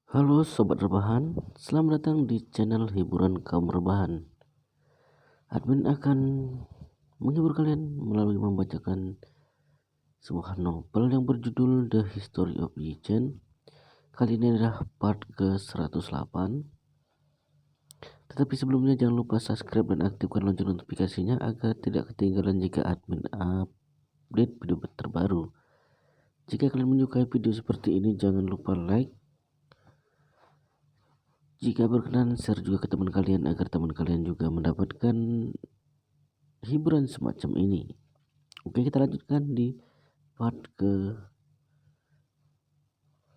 Halo Sobat Rebahan, selamat datang di channel hiburan kaum rebahan. Admin akan menghibur kalian melalui membacakan sebuah novel yang berjudul The History of Yi Chen. Kali ini adalah part ke-108. Tetapi sebelumnya jangan lupa subscribe dan aktifkan lonceng notifikasinya agar tidak ketinggalan jika admin update video terbaru. Jika kalian menyukai video seperti ini, jangan lupa like. Jika berkenan, share juga ke teman kalian agar teman kalian juga mendapatkan hiburan semacam ini. Oke, kita lanjutkan di part ke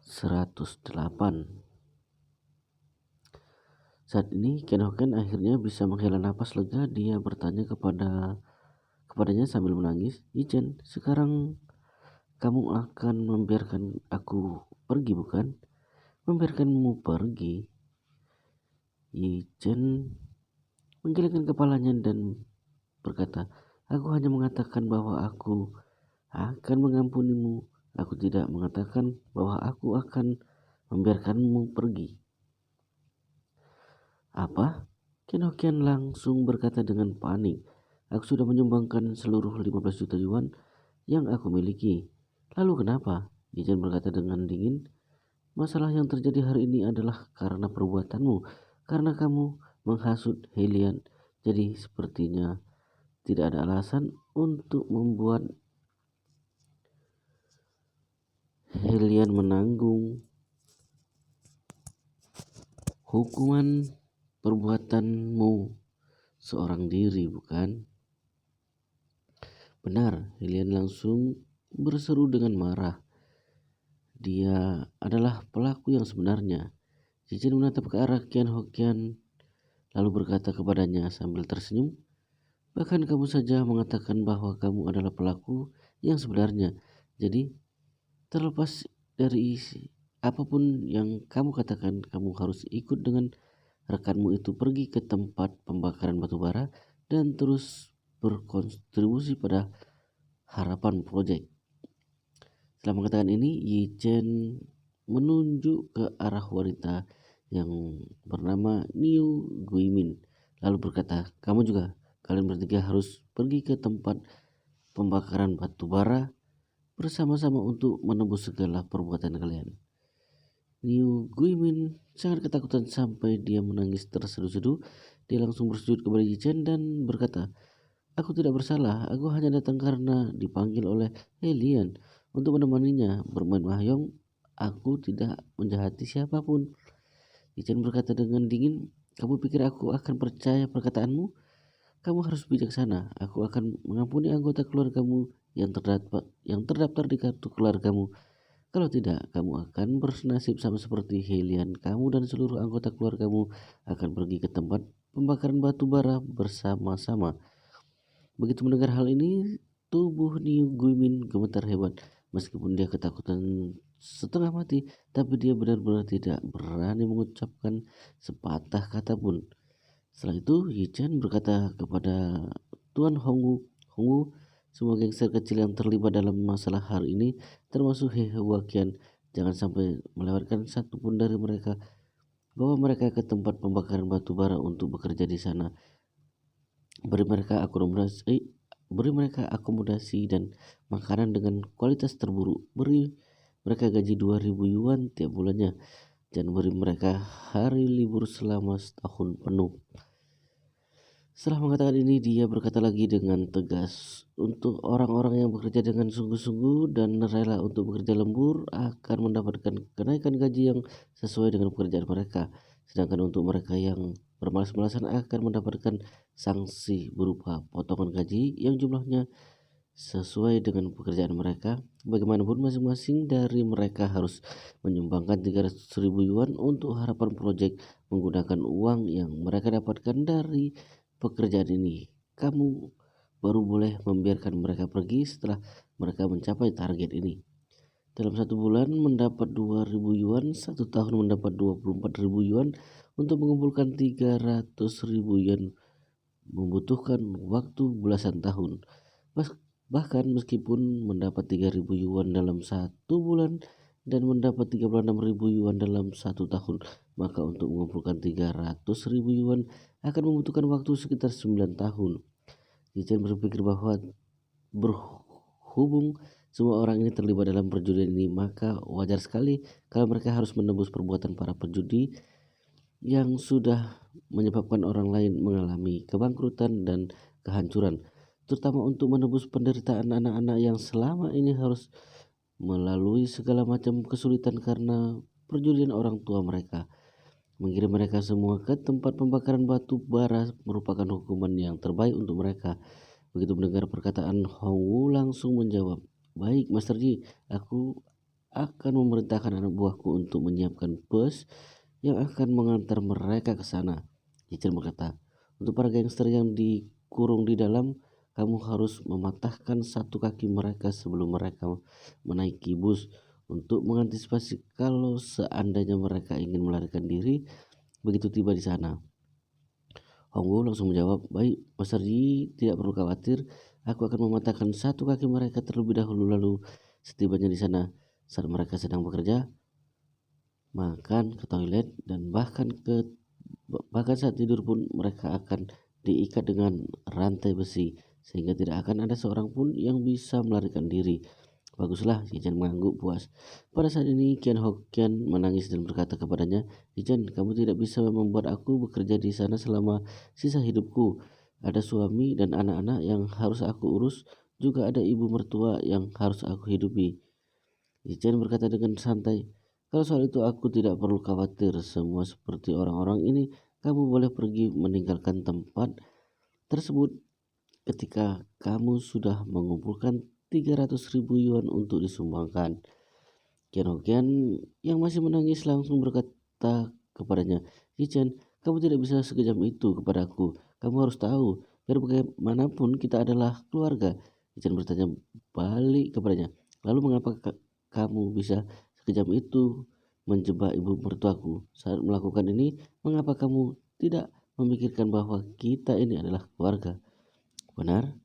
108. Saat ini Ken Hoken akhirnya bisa menghela napas lega. Dia bertanya kepadanya sambil menangis, "Ichen, sekarang kamu akan membiarkan aku pergi, bukan?" "Membiarkanmu pergi?" Ichen menggelengkan kepalanya dan berkata, "Aku hanya mengatakan bahwa aku akan mengampunimu. Aku tidak mengatakan bahwa aku akan membiarkanmu pergi." "Apa?" Ken Hokian langsung berkata dengan panik. "Aku sudah menyumbangkan seluruh 15 juta yuan yang aku miliki." "Lalu kenapa?" Ijen berkata dengan dingin. "Masalah yang terjadi hari ini adalah karena perbuatanmu, karena kamu menghasut Helian. Jadi sepertinya tidak ada alasan untuk membuat Helian menanggung hukuman perbuatanmu seorang diri, bukan?" "Benar," Helian langsung berseru dengan marah. "Dia adalah pelaku yang sebenarnya." Jijin menatap ke arah Kian Hokian lalu berkata kepadanya sambil tersenyum, "Bahkan kamu saja mengatakan bahwa kamu adalah pelaku yang sebenarnya. Jadi terlepas dari apapun yang kamu katakan, kamu harus ikut dengan rekanmu itu pergi ke tempat pembakaran batu bara dan terus berkontribusi pada harapan proyek." Setelah mengatakan ini, Yi Chen menunjuk ke arah wanita yang bernama Niu Guimin lalu berkata, "Kamu juga, kalian bertiga harus pergi ke tempat pembakaran batu bara bersama-sama untuk menebus segala perbuatan kalian." Niu Guimin sangat ketakutan sampai dia menangis terseduh-seduh. Dia langsung bersujud kepada Yi Chen dan berkata, "Aku tidak bersalah, aku hanya datang karena dipanggil oleh Helian untuk menemaninya bermain mahjong. Aku tidak menjahati siapapun." Ichen berkata dengan dingin, "Kamu pikir aku akan percaya perkataanmu? Kamu harus bijaksana. Aku akan mengampuni anggota keluargamu yang terdaftar di kartu keluargamu. Kalau tidak, kamu akan bernasib sama seperti Helian. Kamu dan seluruh anggota keluargamu akan pergi ke tempat pembakaran batu bara bersama-sama." Begitu mendengar hal ini, tubuh Niu Guimin gemetar hebat. Meskipun dia ketakutan setengah mati, tapi dia benar-benar tidak berani mengucapkan sepatah kata pun. Setelah itu, Yi Chen berkata kepada Tuan Hongwu, "Hongwu, semua gangster kecil yang terlibat dalam masalah hari ini, termasuk He Huaqian, jangan sampai melewatkan satu pun dari mereka. Bawa mereka ke tempat pembakaran batu bara untuk bekerja di sana. Beri mereka akomodasi dan makanan dengan kualitas terburuk. Beri mereka gaji 2.000 yuan tiap bulannya dan beri mereka hari libur selama setahun penuh." Setelah mengatakan ini, dia berkata lagi dengan tegas, "Untuk orang-orang yang bekerja dengan sungguh-sungguh dan rela untuk bekerja lembur akan mendapatkan kenaikan gaji yang sesuai dengan pekerjaan mereka. Sedangkan untuk mereka yang bermalas-malasan akan mendapatkan sanksi berupa potongan gaji yang jumlahnya sesuai dengan pekerjaan mereka. Bagaimanapun masing-masing dari mereka harus menyumbangkan 300.000 yuan untuk harapan proyek menggunakan uang yang mereka dapatkan dari pekerjaan ini. Kamu baru boleh membiarkan mereka pergi setelah mereka mencapai target ini. Dalam satu bulan mendapat 2.000 yuan, satu tahun mendapat 24.000 yuan. Untuk mengumpulkan 300.000 yuan membutuhkan waktu belasan tahun. Bahkan meskipun mendapat 3.000 yuan dalam satu bulan, dan mendapat 36.000 yuan dalam 1 tahun, maka untuk mengumpulkan 300.000 yuan akan membutuhkan waktu sekitar 9 tahun. Zichen berpikir bahwa berhubung semua orang ini terlibat dalam perjudian ini, maka wajar sekali kalau mereka harus menebus perbuatan para penjudi yang sudah menyebabkan orang lain mengalami kebangkrutan dan kehancuran, terutama untuk menebus penderitaan anak-anak yang selama ini harus melalui segala macam kesulitan karena perjudian orang tua mereka. Mengirim mereka semua ke tempat pembakaran batu bara merupakan hukuman yang terbaik untuk mereka. Begitu mendengar perkataan, Hong Wu langsung menjawab, "Baik, Master Ji, aku akan memerintahkan anak buahku untuk menyiapkan bus yang akan mengantar mereka ke sana." Zichen berkata, "Untuk para gangster yang dikurung di dalam, kamu harus mematahkan satu kaki mereka sebelum mereka menaiki bus untuk mengantisipasi kalau seandainya mereka ingin melarikan diri begitu tiba di sana." Hong Wu langsung menjawab, "Baik, Master Yi, tidak perlu khawatir. Aku akan mematahkan satu kaki mereka terlebih dahulu, lalu setibanya di sana, saat mereka sedang bekerja, makan, ke toilet, dan bahkan saat tidur pun mereka akan diikat dengan rantai besi sehingga tidak akan ada seorang pun yang bisa melarikan diri." "Baguslah," Zichen mengangguk puas. Pada saat ini Qian Hokian menangis dan berkata kepadanya, "Zichen, kamu tidak bisa membuat aku bekerja di sana selama sisa hidupku. Ada suami dan anak-anak yang harus aku urus, juga ada ibu mertua yang harus aku hidupi." Zichen berkata dengan santai, "Kalau soal itu aku tidak perlu khawatir. Semua seperti orang-orang ini, kamu boleh pergi meninggalkan tempat tersebut ketika kamu sudah mengumpulkan 300.000 yuan untuk disumbangkan." Qian Hokian yang masih menangis langsung berkata kepadanya, "Zichen, kamu tidak bisa sekejam itu kepadaku. Kamu harus tahu, biar bagaimanapun kita adalah keluarga." Zichen bertanya balik kepadanya, "Lalu mengapa kamu bisa sekejam itu menjebak ibu mertuaku? Saat melakukan ini, mengapa kamu tidak memikirkan bahwa kita ini adalah keluarga?" "Benar."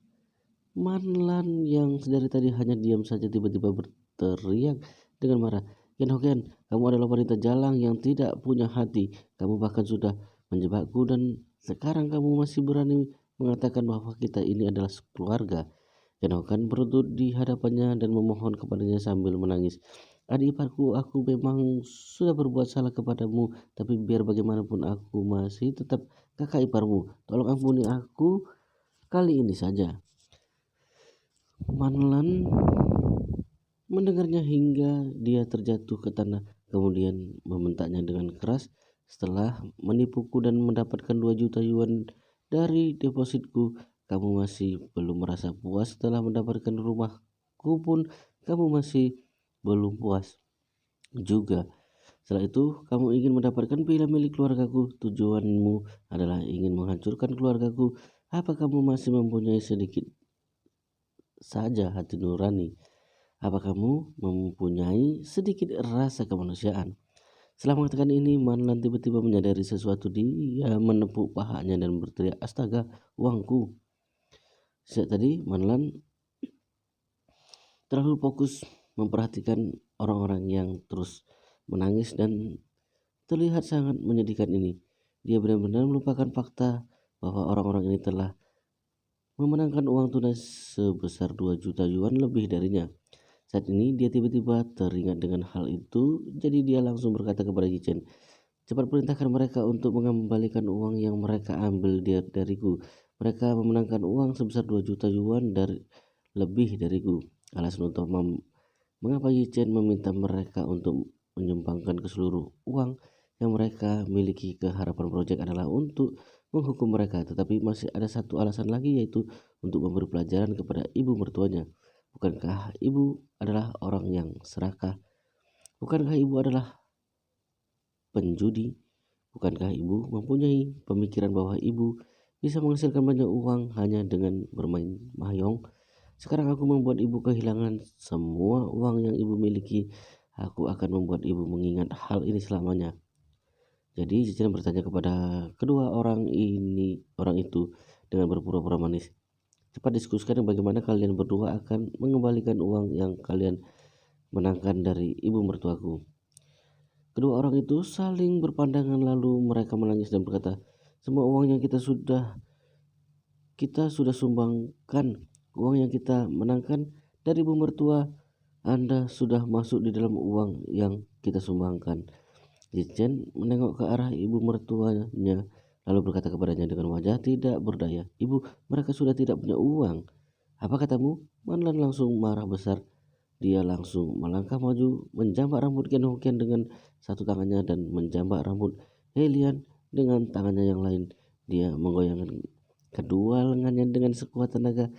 Manlan yang sedari tadi hanya diam saja tiba-tiba berteriak dengan marah, "Qian Hokian, kamu adalah wanita jalang yang tidak punya hati. Kamu bahkan sudah menjebakku dan sekarang kamu masih berani mengatakan bahwa kita ini adalah keluarga." Qian Hokian berlutut di hadapannya dan memohon kepadanya sambil menangis, "Adik iparku, aku memang sudah berbuat salah kepadamu, tapi biar bagaimanapun aku masih tetap kakak iparmu. Tolong ampuni aku kali ini saja." Manlan mendengarnya hingga dia terjatuh ke tanah, kemudian membentaknya dengan keras, "Setelah menipuku dan mendapatkan 2 juta yuan dari depositku, kamu masih belum merasa puas. Setelah mendapatkan rumahku pun kamu masih belum puas juga. Setelah itu kamu ingin mendapatkan villa milik keluargaku. Tujuanmu adalah ingin menghancurkan keluargaku. Apa kamu masih mempunyai sedikit saja hati nurani? Apa kamu mempunyai sedikit rasa kemanusiaan?" Setelah mengatakan ini, Manlan tiba-tiba menyadari sesuatu. Dia menepuk pahanya dan berteriak, "Astaga, uangku!" Sejak tadi, Manlan terlalu fokus memperhatikan orang-orang yang terus menangis dan terlihat sangat menyedihkan ini. Dia benar-benar melupakan fakta bahwa orang-orang ini telah memenangkan uang tunai sebesar 2 juta yuan lebih darinya. Saat ini dia tiba-tiba teringat dengan hal itu, jadi dia langsung berkata kepada Zichen, "Cepat perintahkan mereka untuk mengembalikan uang yang mereka ambil dariku. Mereka memenangkan uang sebesar 2 juta yuan lebih dariku." Alasan utama mengapa Zichen meminta mereka untuk menyumbangkan ke seluruh uang yang mereka miliki ke Harapan Project adalah untuk menghukum mereka, tetapi masih ada satu alasan lagi, yaitu untuk memberi pelajaran kepada ibu mertuanya. Bukankah ibu adalah orang yang serakah? Bukankah ibu adalah penjudi? Bukankah ibu mempunyai pemikiran bahwa ibu bisa menghasilkan banyak uang hanya dengan bermain mahjong? Sekarang aku membuat ibu kehilangan semua uang yang ibu miliki. Aku akan membuat ibu mengingat hal ini selamanya." Jadi Zichen bertanya kepada kedua orang itu dengan berpura-pura manis, "Cepat diskusikan bagaimana kalian berdua akan mengembalikan uang yang kalian menangkan dari ibu mertuaku. Kedua orang itu saling berpandangan lalu mereka menangis dan berkata, semua uang yang kita sudah sumbangkan, uang yang kita menangkan dari ibu mertua Anda sudah masuk di dalam uang yang kita sumbangkan. Zichen menengok ke arah ibu mertuanya lalu berkata kepadanya dengan wajah tidak berdaya, Ibu, mereka sudah tidak punya uang. Apa katamu? Manlan langsung marah besar. Dia langsung melangkah maju, menjambak rambut Ken Hokian dengan satu tangannya dan menjambak rambut Helian dengan tangannya yang lain. Dia menggoyangkan kedua lengannya dengan sekuat tenaga.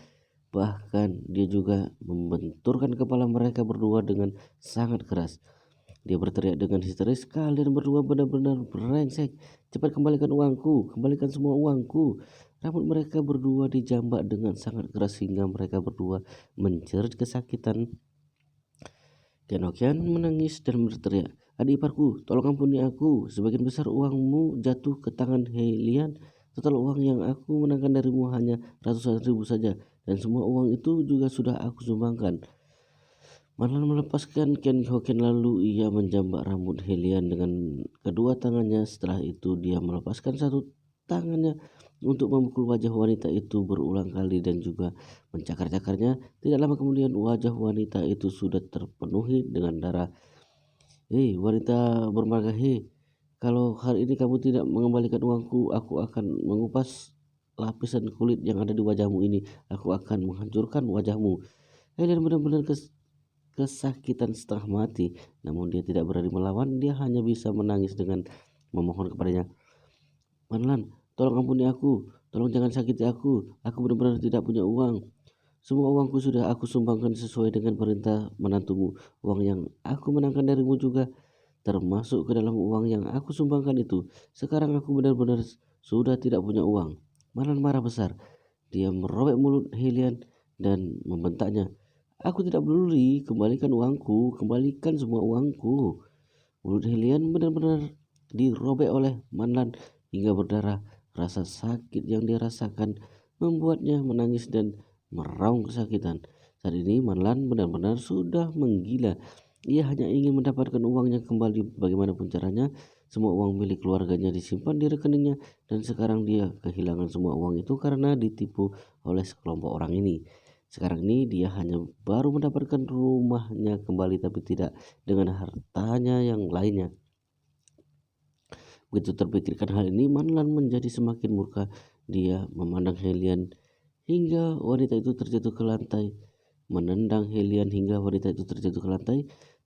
Bahkan dia juga membenturkan kepala mereka berdua dengan sangat keras. Dia berteriak dengan histeris, kalian berdua benar-benar brengsek. Cepat kembalikan uangku, kembalikan semua uangku. Rambut mereka berdua dijambak dengan sangat keras hingga mereka berdua menjerit kesakitan. Ken Hokian menangis dan berteriak, adik iparku, tolong ampuni aku. Sebagian besar uangmu jatuh ke tangan Helian. Total uang yang aku menangkan darimu hanya ratusan ribu saja. Dan semua uang itu juga sudah aku sumbangkan. Manlan melepaskan Ken Hokian lalu ia menjambak rambut Helian dengan kedua tangannya. Setelah itu dia melepaskan satu tangannya untuk memukul wajah wanita itu berulang kali dan juga mencakar-cakarnya. Tidak lama kemudian wajah wanita itu sudah terpenuhi dengan darah. Hei wanita bermarga, hei, kalau hari ini kamu tidak mengembalikan uangku, aku akan mengupas lapisan kulit yang ada di wajahmu ini. Aku akan menghancurkan wajahmu. Helian benar-benar kesakitan setengah mati, namun dia tidak berani melawan. Dia hanya bisa menangis dengan memohon kepadanya, Manlan, tolong ampuni aku, tolong jangan sakiti aku benar-benar tidak punya uang. Semua uangku sudah aku sumbangkan sesuai dengan perintah menantumu. Uang yang aku menangkan darimu juga termasuk ke dalam uang yang aku sumbangkan itu. Sekarang aku benar-benar sudah tidak punya uang. Manlan marah besar. Dia merobek mulut Helian dan membentaknya, aku tidak peduli, kembalikan uangku, kembalikan semua uangku. Mulut Helian benar-benar dirobek oleh Manlan hingga berdarah. Rasa sakit yang dia rasakan membuatnya menangis dan meraung kesakitan. Saat ini Manlan benar-benar sudah menggila. Ia hanya ingin mendapatkan uangnya kembali bagaimanapun caranya. Semua uang milik keluarganya disimpan di rekeningnya dan sekarang dia kehilangan semua uang itu karena ditipu oleh sekelompok orang ini. Sekarang ini dia hanya baru mendapatkan rumahnya kembali tapi tidak dengan hartanya yang lainnya. Begitu terpikirkan hal ini, Manlan menjadi semakin murka. Dia memandang Helian hingga wanita itu terjatuh ke lantai, menendang Helian hingga wanita itu terjatuh ke lantai.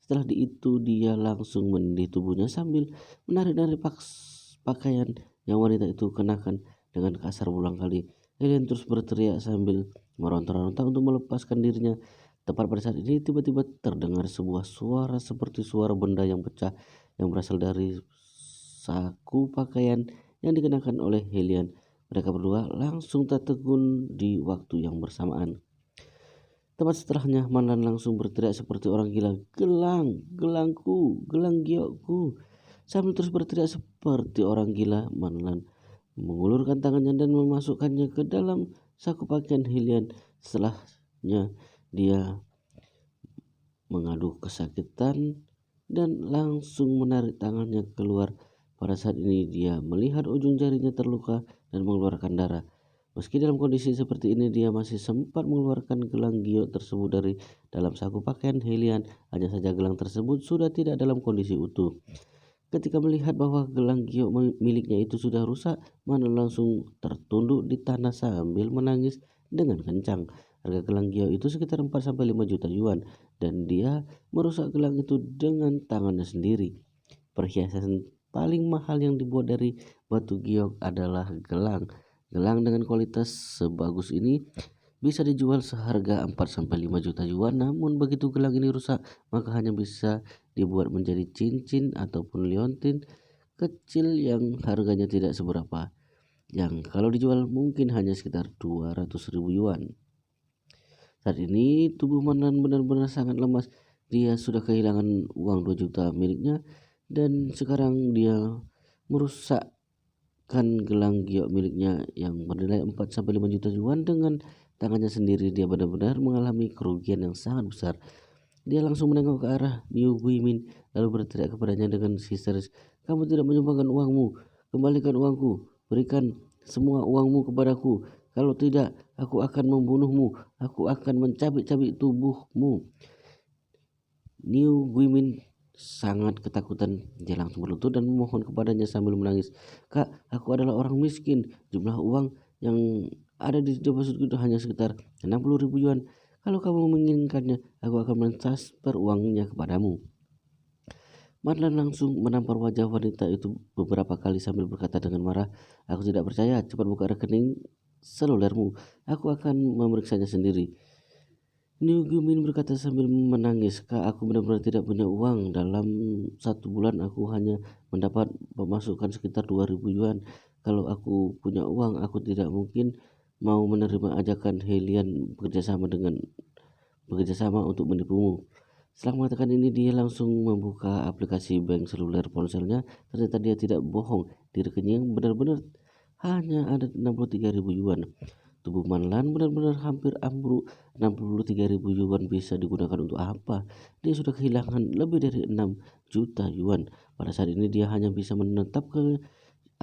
Setelah itu dia langsung menindih tubuhnya sambil menarik-narik pakaian yang wanita itu kenakan dengan kasar berulang kali. Helian terus berteriak sambil meronta-ronta untuk melepaskan dirinya. Tepat pada saat ini tiba-tiba terdengar sebuah suara seperti suara benda yang pecah yang berasal dari saku pakaian yang dikenakan oleh Helian. Mereka berdua langsung tertegun di waktu yang bersamaan. Tepat setelahnya Manlan langsung berteriak seperti orang gila, gelang, gelangku, gelang giokku. Sambil terus berteriak seperti orang gila, Manlan mengulurkan tangannya dan memasukkannya ke dalam saku pakaian Helian. Setelahnya dia mengadu kesakitan dan langsung menarik tangannya keluar. Pada saat ini dia melihat ujung jarinya terluka dan mengeluarkan darah. Meski dalam kondisi seperti ini dia masih sempat mengeluarkan gelang giok tersebut dari dalam saku pakaian Helian. Hanya saja gelang tersebut sudah tidak dalam kondisi utuh. Ketika melihat bahwa gelang giok miliknya itu sudah rusak, Manlan langsung tertunduk di tanah sambil menangis dengan kencang. Harga gelang giok itu sekitar 4-5 juta yuan dan dia merusak gelang itu dengan tangannya sendiri. Perhiasan paling mahal yang dibuat dari batu giok adalah gelang. Gelang dengan kualitas sebagus ini bisa dijual seharga 4-5 juta yuan. Namun begitu gelang ini rusak, maka hanya bisa dibuat menjadi cincin ataupun liontin kecil yang harganya tidak seberapa. Yang kalau dijual mungkin hanya sekitar 200.000 yuan. Saat ini tubuh Manlan benar-benar sangat lemas. Dia sudah kehilangan uang 2 juta miliknya dan sekarang dia merusakkan gelang giok miliknya yang bernilai 4-5 juta yuan dengan tangannya sendiri. Dia benar-benar mengalami kerugian yang sangat besar. Dia langsung menengok ke arah Niu Guimin lalu berteriak kepadanya dengan histeris, "Kamu tidak menyumbangkan uangmu, kembalikan uangku, berikan semua uangmu kepadaku. Kalau tidak, aku akan membunuhmu, aku akan mencabik-cabik tubuhmu." Niu Guimin sangat ketakutan. Dia langsung berlutut dan memohon kepadanya sambil menangis, "Kak, aku adalah orang miskin. Jumlah uang yang ada di depositku itu hanya sekitar 60.000 yuan. Kalau kamu menginginkannya, aku akan mentransfer uangnya kepadamu." Marlan langsung menampar wajah wanita itu beberapa kali sambil berkata dengan marah, "Aku tidak percaya, cepat buka rekening selulermu. Aku akan memeriksanya sendiri." Niu Gumin berkata sambil menangis, "Kak, aku benar-benar tidak punya uang. Dalam 1 bulan aku hanya mendapat pemasukan sekitar 2.000 yuan. Kalau aku punya uang, aku tidak mungkin mau menerima ajakan Helian bekerjasama untuk menipumu." Setelah mengatakan ini, dia langsung membuka aplikasi bank seluler ponselnya. Ternyata dia tidak bohong. Di rekening benar-benar hanya ada 63.000 yuan. Tubuh Manlan benar-benar hampir ambruk. 63.000 yuan bisa digunakan untuk apa? Dia sudah kehilangan lebih dari 6 juta yuan. Pada saat ini dia hanya bisa menetap ke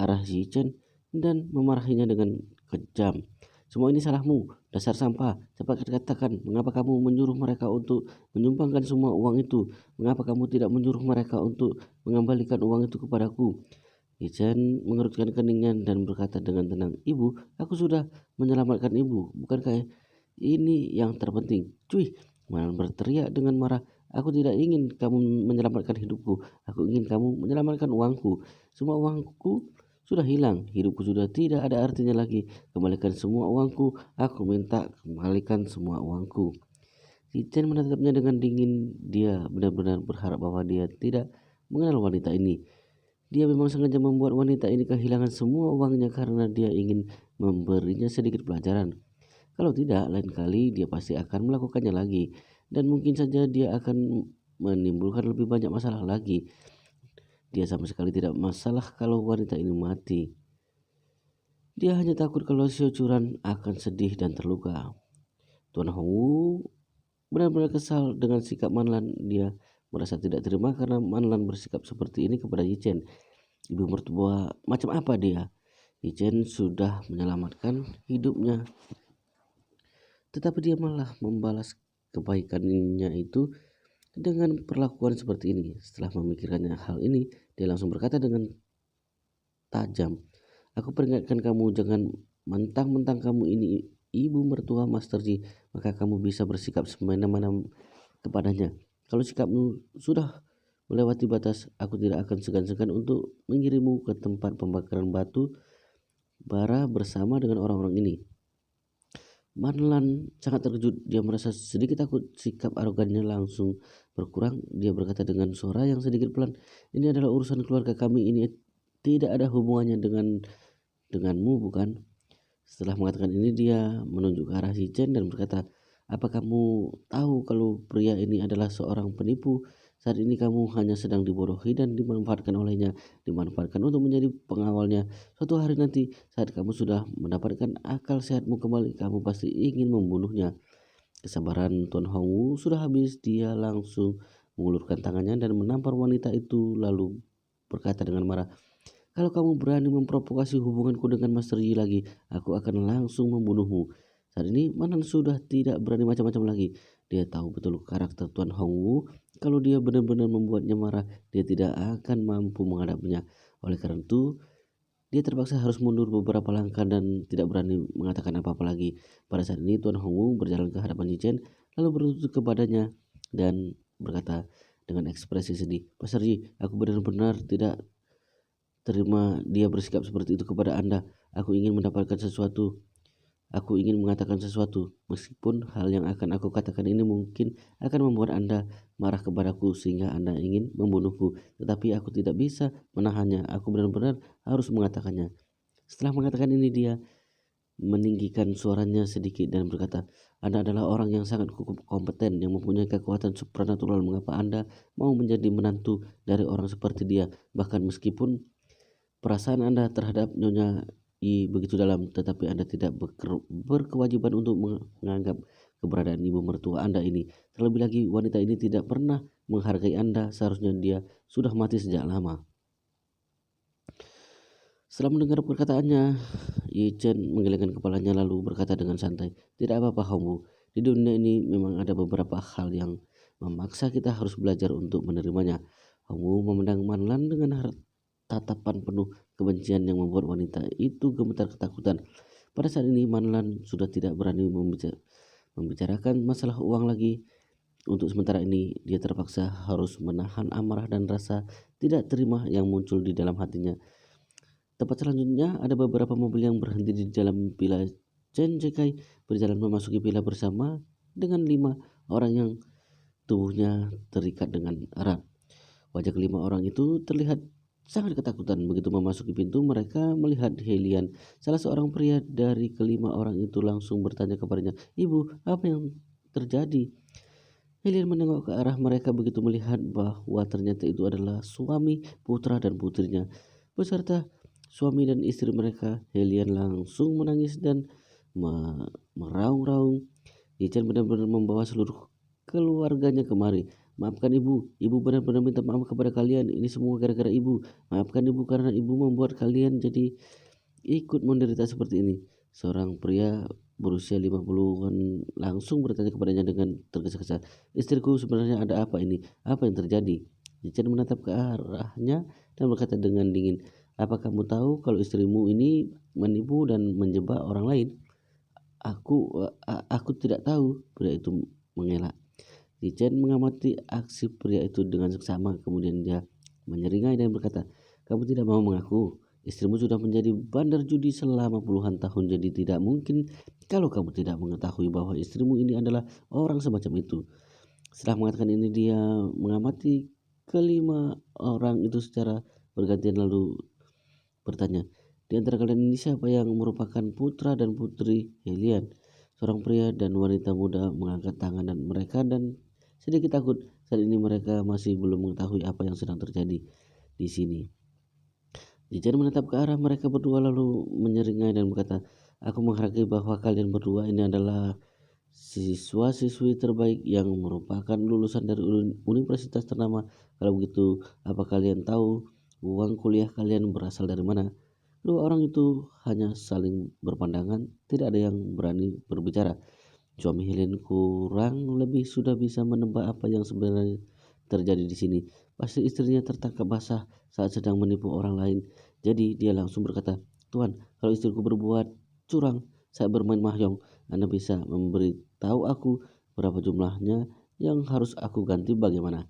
arah Zichen dan memarahinya dengan kejam. "Semua ini salahmu, dasar sampah. Cepat katakan, mengapa kamu menyuruh mereka untuk menyumbangkan semua uang itu? Mengapa kamu tidak menyuruh mereka untuk mengembalikan uang itu kepadaku?" Zichen mengerutkan keningnya dan berkata dengan tenang, "Ibu, aku sudah menyelamatkan ibu. Bukankah ini yang terpenting?" "Cuy!" Malan berteriak dengan marah, "Aku tidak ingin kamu menyelamatkan hidupku. Aku ingin kamu menyelamatkan uangku. Semua uangku sudah hilang. Hidupku sudah tidak ada artinya lagi. Kembalikan semua uangku. Aku minta kembalikan semua uangku." Zichen menatapnya dengan dingin. Dia benar-benar berharap bahwa dia tidak mengenal wanita ini. Dia memang sengaja membuat wanita ini kehilangan semua uangnya karena dia ingin memberinya sedikit pelajaran. Kalau tidak, lain kali dia pasti akan melakukannya lagi. Dan mungkin saja dia akan menimbulkan lebih banyak masalah lagi. Dia sama sekali tidak masalah kalau wanita ini mati. Dia hanya takut kalau Xiao Churan akan sedih dan terluka. Tuan Hongwu benar-benar kesal dengan sikap Manlan. Dia merasa tidak terima karena Manlan bersikap seperti ini kepada Yichen. Ibu mertua macam apa dia? Yichen sudah menyelamatkan hidupnya, tetapi dia malah membalas kebaikannya itu dengan perlakuan seperti ini. Setelah memikirkannya hal ini, dia langsung berkata dengan tajam, "Aku peringatkan kamu, jangan mentang-mentang kamu ini ibu mertua Master Ji, maka kamu bisa bersikap semena-mena kepadanya. Kalau sikapmu sudah melewati batas, aku tidak akan segan-segan untuk mengirimmu ke tempat pembakaran batu bara bersama dengan orang-orang ini." Manlan sangat terkejut. Dia merasa sedikit takut. Sikap arogannya langsung berkurang. Dia berkata dengan suara yang sedikit pelan, "Ini adalah urusan keluarga kami. Ini tidak ada hubungannya denganmu, bukan?" Setelah mengatakan ini, dia menunjuk ke arah Zichen dan berkata, "Apa kamu tahu kalau pria ini adalah seorang penipu? Saat ini kamu hanya sedang dibodohi dan dimanfaatkan olehnya, dimanfaatkan untuk menjadi pengawalnya. Suatu hari nanti, saat kamu sudah mendapatkan akal sehatmu kembali, kamu pasti ingin membunuhnya." Kesabaran Tuan Hongwu sudah habis. Dia langsung mengulurkan tangannya dan menampar wanita itu lalu berkata dengan marah, "Kalau kamu berani memprovokasi hubunganku dengan Master Yi lagi, aku akan langsung membunuhmu." Saat ini Manan sudah tidak berani macam-macam lagi. Dia tahu betul karakter Tuan Hongwu. Kalau dia benar-benar membuatnya marah, dia tidak akan mampu menghadapinya. Oleh karena itu, dia terpaksa harus mundur beberapa langkah dan tidak berani mengatakan apa-apa lagi. Pada saat ini Tuan Hongwu berjalan ke hadapan Yichen lalu berlutut kepadanya dan berkata dengan ekspresi sedih, "Master Yi, aku benar-benar tidak terima dia bersikap seperti itu kepada Anda. Aku ingin mendapatkan sesuatu. Aku ingin mengatakan sesuatu. Meskipun hal yang akan aku katakan ini mungkin akan membuat Anda marah kepadaku sehingga Anda ingin membunuhku. Tetapi aku tidak bisa menahannya. Aku benar-benar harus mengatakannya." Setelah mengatakan ini, dia meninggikan suaranya sedikit dan berkata, "Anda adalah orang yang sangat cukup kompeten, yang mempunyai kekuatan supranatural. Mengapa Anda mau menjadi menantu dari orang seperti dia? Bahkan meskipun perasaan Anda terhadap Nyonya I begitu dalam, tetapi Anda tidak berkewajiban untuk menganggap keberadaan ibu mertua Anda ini. Terlebih lagi wanita ini tidak pernah menghargai Anda, seharusnya dia sudah mati sejak lama. Setelah mendengar perkataannya, Yi Chen menggelengkan kepalanya lalu berkata dengan santai, "Tidak apa-apa Hongwu, di dunia ini memang ada beberapa hal yang memaksa kita harus belajar untuk menerimanya." Hongwu memandang Manlan dengan tatapan penuh kebencian yang membuat wanita itu gemetar ketakutan. Pada saat ini Manlan sudah tidak berani membicarakan masalah uang lagi. Untuk sementara ini dia terpaksa harus menahan amarah dan rasa tidak terima yang muncul di dalam hatinya. Tempat selanjutnya ada beberapa mobil yang berhenti di dalam villa Chen Jekai berjalan memasuki villa bersama dengan 5 orang yang tubuhnya terikat dengan erat. Wajah kelima orang itu terlihat sangat ketakutan. Begitu memasuki pintu, mereka melihat Helian. Salah seorang pria dari kelima orang itu langsung bertanya kepadanya, "Ibu, apa yang terjadi?" Helian menengok ke arah mereka begitu melihat bahwa ternyata itu adalah suami, putra, dan putrinya beserta suami dan istri mereka. Helian langsung menangis dan meraung-raung. Yichen benar-benar membawa seluruh keluarganya kemari. "Maafkan ibu, ibu benar-benar minta maaf kepada kalian. Ini semua gara-gara ibu. Maafkan ibu karena ibu membuat kalian jadi ikut menderita seperti ini." Seorang pria berusia 50-an langsung bertanya kepadanya dengan tergesa-gesa, "Istriku, sebenarnya ada apa ini? Apa yang terjadi?" Yichen menatap ke arahnya dan berkata dengan dingin, "Apa kamu tahu kalau istrimu ini menipu dan menjebak orang lain?" Aku tidak tahu," pria itu mengelak. Yichen mengamati aksi pria itu dengan seksama, kemudian dia menyeringai dan berkata, "Kamu tidak mau mengaku? Istrimu sudah menjadi bandar judi selama puluhan tahun, jadi tidak mungkin kalau kamu tidak mengetahui bahwa istrimu ini adalah orang semacam itu." Setelah mengatakan ini, dia mengamati kelima orang itu secara bergantian lalu bertanya, "Di antara kalian ini siapa yang merupakan putra dan putri Helian?" Seorang pria dan wanita muda mengangkat tangan dan mereka dan sedikit takut. Saat ini mereka masih belum mengetahui apa yang sedang terjadi di sini. Jijan menatap ke arah mereka berdua lalu menyeringai dan berkata, "Aku menghargai bahwa kalian berdua ini adalah siswa-siswi terbaik yang merupakan lulusan dari universitas ternama. Kalau begitu, apa kalian tahu uang kuliah kalian berasal dari mana?" Dua orang itu hanya saling berpandangan, tidak ada yang berani berbicara. Suami Helen kurang lebih sudah bisa menebak apa yang sebenarnya terjadi di sini. Pasti istrinya tertangkap basah saat sedang menipu orang lain. Jadi dia langsung berkata, "Tuan, kalau istriku berbuat curang saat bermain mahjong, Anda bisa memberitahu aku berapa jumlahnya yang harus aku ganti bagaimana?"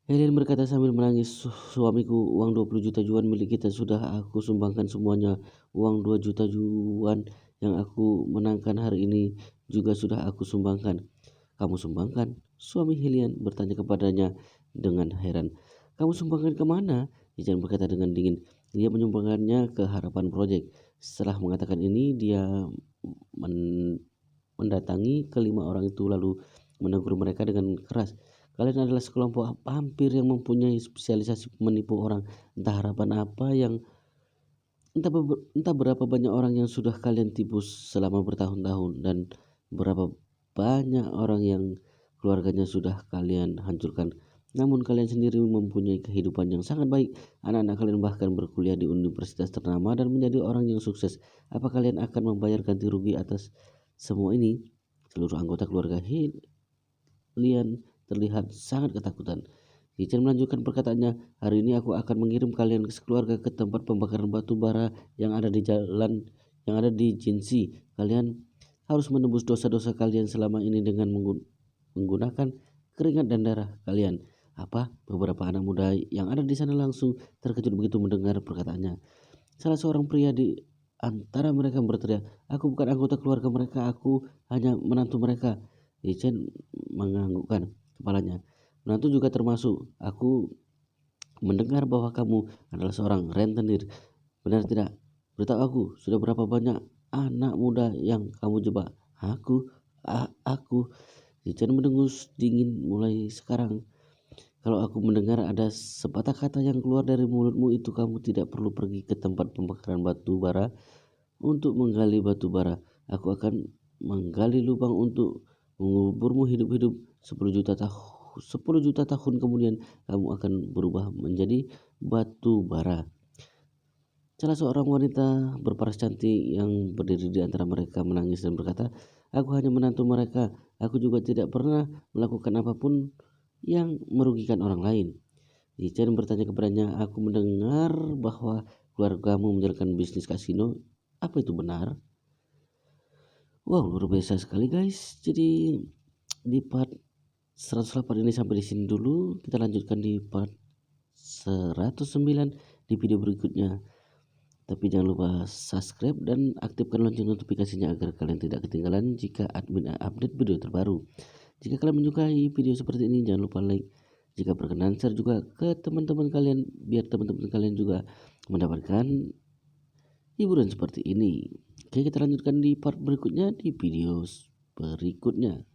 Helen berkata sambil menangis, "Suamiku, uang 20 juta yuan milik kita sudah aku sumbangkan semuanya. Uang 2 juta yuan yang aku menangkan hari ini juga sudah aku sumbangkan." "Kamu sumbangkan?" Suami Helian bertanya kepadanya dengan heran. "Kamu sumbangkan kemana?" Ijan berkata dengan dingin. "Dia menyumbangkannya ke Harapan Project." Setelah mengatakan ini, dia mendatangi kelima orang itu lalu menegur mereka dengan keras. "Kalian adalah sekelompok vampir yang mempunyai spesialisasi menipu orang. Entah harapan apa yang entah berapa banyak orang yang sudah kalian tipu selama bertahun-tahun dan berapa banyak orang yang keluarganya sudah kalian hancurkan. Namun kalian sendiri mempunyai kehidupan yang sangat baik. Anak-anak kalian bahkan berkuliah di universitas ternama dan menjadi orang yang sukses. Apa kalian akan membayar ganti rugi atas semua ini?" Seluruh anggota keluarga Helian terlihat sangat ketakutan. Yichen melanjutkan perkataannya, "Hari ini aku akan mengirim kalian sekeluarga ke tempat pembakaran batu bara yang ada di Jinsi. Kalian harus menebus dosa-dosa kalian selama ini dengan menggunakan keringat dan darah kalian." Apa? Beberapa anak muda yang ada di sana langsung terkejut begitu mendengar perkataannya. Salah seorang pria di antara mereka berteriak, "Aku bukan anggota keluarga mereka, aku hanya menantu mereka." Yichen menganggukkan kepalanya. "Menantu juga termasuk. Aku mendengar bahwa kamu adalah seorang rentenir. Benar tidak? Beritahu aku, sudah berapa banyak anak muda yang kamu jebak?" Aku. Yichen mendengus dingin. "Mulai sekarang, kalau aku mendengar ada sepatah kata yang keluar dari mulutmu itu, kamu tidak perlu pergi ke tempat pembakaran batu bara untuk menggali batu bara. Aku akan menggali lubang untuk menguburmu hidup-hidup 10 juta tahun kemudian kamu akan berubah menjadi batu bara. Salah seorang wanita berparas cantik yang berdiri di antara mereka menangis dan berkata, "Aku hanya menantu mereka. Aku juga tidak pernah melakukan apapun yang merugikan orang lain." Chen bertanya kepadanya, "Aku mendengar bahwa keluargamu menjalankan bisnis kasino. Apa itu benar?" Wow, luar biasa sekali guys. Jadi di part 108 ini sampai di sini dulu. Kita lanjutkan di part 109 di video berikutnya. Tapi jangan lupa subscribe dan aktifkan lonceng notifikasinya agar kalian tidak ketinggalan jika admin update video terbaru. Jika kalian menyukai video seperti ini, jangan lupa like. Jika berkenan, share juga ke teman-teman kalian biar teman-teman kalian juga mendapatkan hiburan seperti ini. Oke, kita lanjutkan di part berikutnya di video berikutnya.